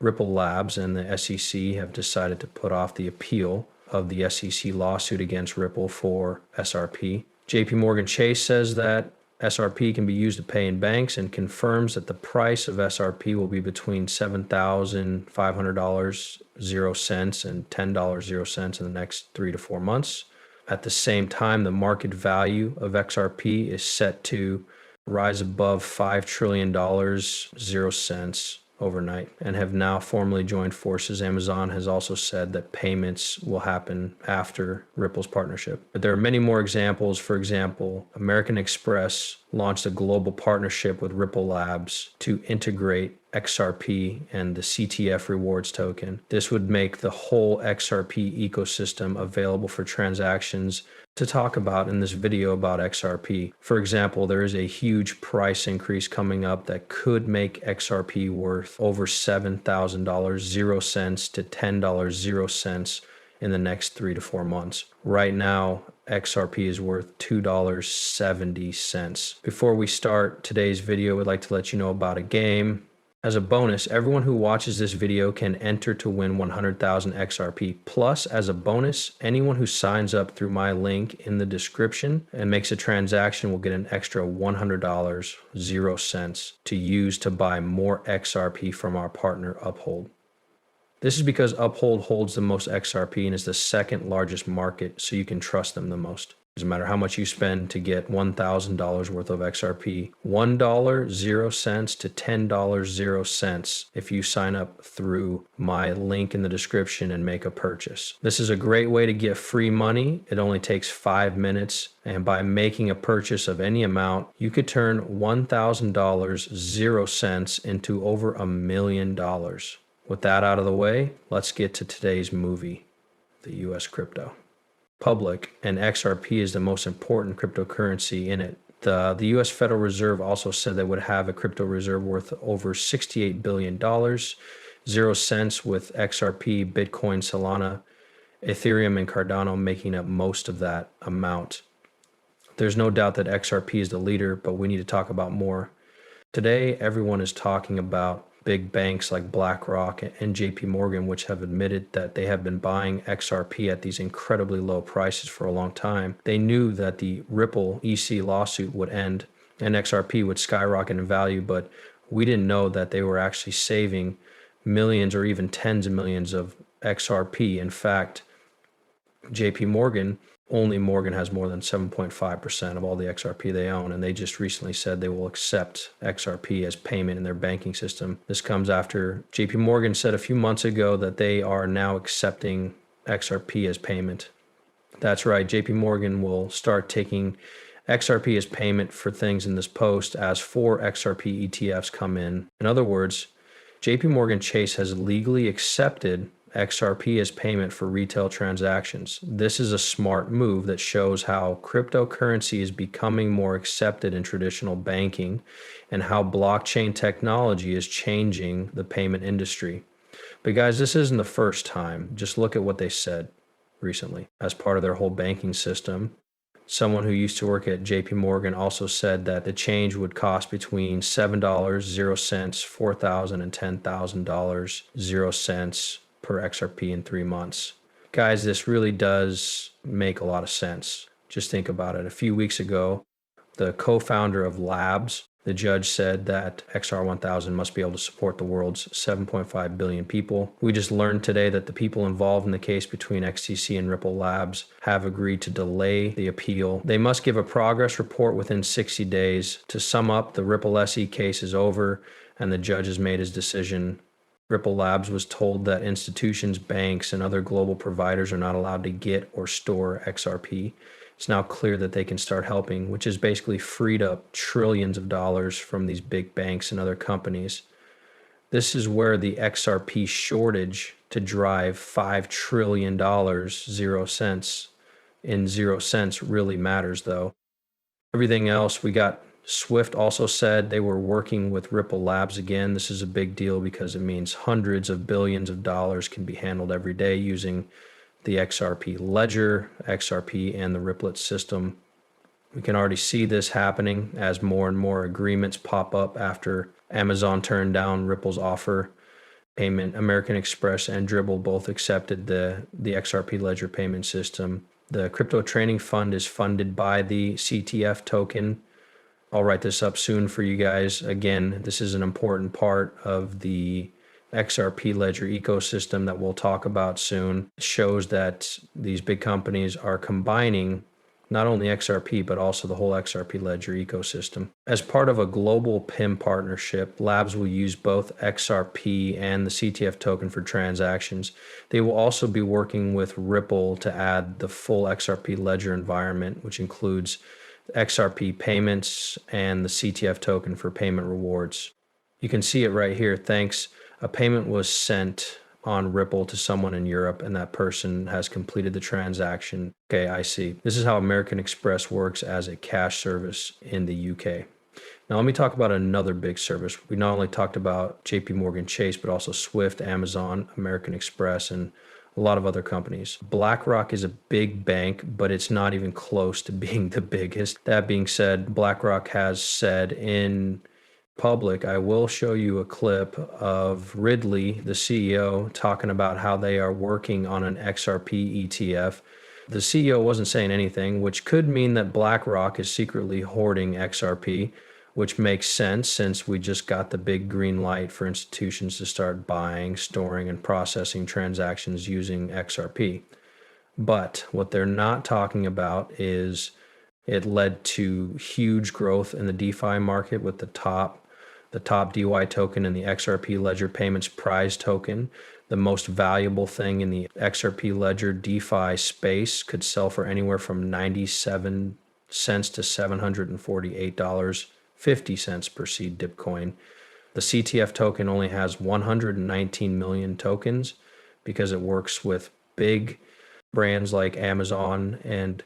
Ripple Labs and the SEC have decided to put off the appeal of the SEC lawsuit against Ripple for SRP. JPMorgan Chase says that SRP can be used to pay in banks and confirms that the price of SRP will be between $7,500.00 and $10.00 in the next 3 to 4 months. At the same time, the market value of XRP is set to rise above $5 trillion, 0 cents overnight, and have now formally joined forces. Amazon has also said that payments will happen after Ripple's partnership. But there are many more examples. For example, American Express launched a global partnership with Ripple Labs to integrate XRP and the CTF rewards token. This would make the whole XRP ecosystem available for transactions to talk about in this video about XRP. For example, there is a huge price increase coming up that could make XRP worth over $7,000, 0 cents to $10, 0 cents in the next 3 to 4 months. Right now, XRP is worth $2.70. Before we start today's video, we'd like to let you know about a game. As a bonus, everyone who watches this video can enter to win 100,000 XRP. Plus, as a bonus, anyone who signs up through my link in the description and makes a transaction will get an extra $100, 0 cents, to use to buy more XRP from our partner Uphold. This is because Uphold holds the most XRP and is the second largest market, so you can trust them the most. Doesn't matter how much you spend to get $1,000 worth of XRP. $1, 0 cents to $10, 0 cents if you sign up through my link in the description and make a purchase. This is a great way to get free money. It only takes 5 minutes. And by making a purchase of any amount, you could turn $1,000, 0 cents into over $1 million. With that out of the way, let's get to today's movie, the US crypto. Public, and XRP is the most important cryptocurrency in it. The US Federal Reserve also said they would have a crypto reserve worth over $68 billion, 0 cents, with XRP, Bitcoin, Solana, Ethereum, and Cardano making up most of that amount. There's no doubt that XRP is the leader, but we need to talk about more. Today, everyone is talking about big banks like BlackRock and JPMorgan, which have admitted that they have been buying XRP at these incredibly low prices for a long time. They knew that the Ripple EC lawsuit would end and XRP would skyrocket in value, but we didn't know that they were actually saving millions or even tens of millions of XRP. In fact, JPMorgan, only Morgan has more than 7.5% of all the XRP they own, and they just recently said they will accept XRP as payment in their banking system. This comes after JPMorgan said a few months ago that they are now accepting XRP as payment. That's right, JPMorgan will start taking XRP as payment for things in this post as 4 XRP ETFs come in. In other words, JPMorgan Chase has legally accepted XRP as payment for retail transactions. This is a smart move that shows how cryptocurrency is becoming more accepted in traditional banking and how blockchain technology is changing the payment industry. But guys, this isn't the first time. Just look at what they said recently as part of their whole banking system. Someone who used to work at JPMorgan also said that the change would cost between $7, 0 cents, $4,000 and $10,000, 0 cents per XRP in 3 months. Guys, this really does make a lot of sense. Just think about it. A few weeks ago, the co-founder of Labs, the judge said that XR1000 must be able to support the world's 7.5 billion people. We just learned today that the people involved in the case between XTC and Ripple Labs have agreed to delay the appeal. They must give a progress report within 60 days. To sum up, the Ripple SE case is over and the judge has made his decision. Ripple Labs was told that institutions, banks, and other global providers are not allowed to get or store XRP. It's now clear that they can start helping, which has basically freed up trillions of dollars from these big banks and other companies. This is where the XRP shortage to drive $5 trillion, 0 cents, in 0 cents really matters, though. Everything else we got. Swift also said they were working with Ripple Labs again. This is a big deal because it means hundreds of billions of dollars can be handled every day using the XRP ledger, XRP, and the Ripplet system. We can already see this happening as more and more agreements pop up after Amazon turned down Ripple's offer. payment. American Express and Dribble both accepted the XRP ledger payment system. The crypto trading fund is funded by the CTF token. I'll write this up soon for you guys. Again, this is an important part of the XRP ledger ecosystem that we'll talk about soon. It shows that these big companies are combining not only XRP, but also the whole XRP ledger ecosystem. As part of a global PIM partnership, labs will use both XRP and the CTF token for transactions. They will also be working with Ripple to add the full XRP ledger environment, which includes XRP payments and the CTF token for payment rewards. You can see it right here. Thanks. A payment was sent on Ripple to someone in Europe, and that person has completed the transaction. Okay, I see. This is how American Express works as a cash service in the UK. Now, let me talk about another big service. We not only talked about JPMorgan Chase, but also Swift, Amazon, American Express, and a lot of other companies. BlackRock is a big bank, but it's not even close to being the biggest. That being said, BlackRock has said in public, I will show you a clip of Ridley, the CEO, talking about how they are working on an XRP ETF. The CEO wasn't saying anything, which could mean that BlackRock is secretly hoarding XRP, which makes sense since we just got the big green light for institutions to start buying, storing, and processing transactions using XRP. But what they're not talking about is it led to huge growth in the DeFi market with the top DY token and the XRP Ledger Payments Prize token. The most valuable thing in the XRP Ledger DeFi space could sell for anywhere from 97 cents to $748.50 per seed dip coin. The CTF token only has 119 million tokens because it works with big brands like Amazon and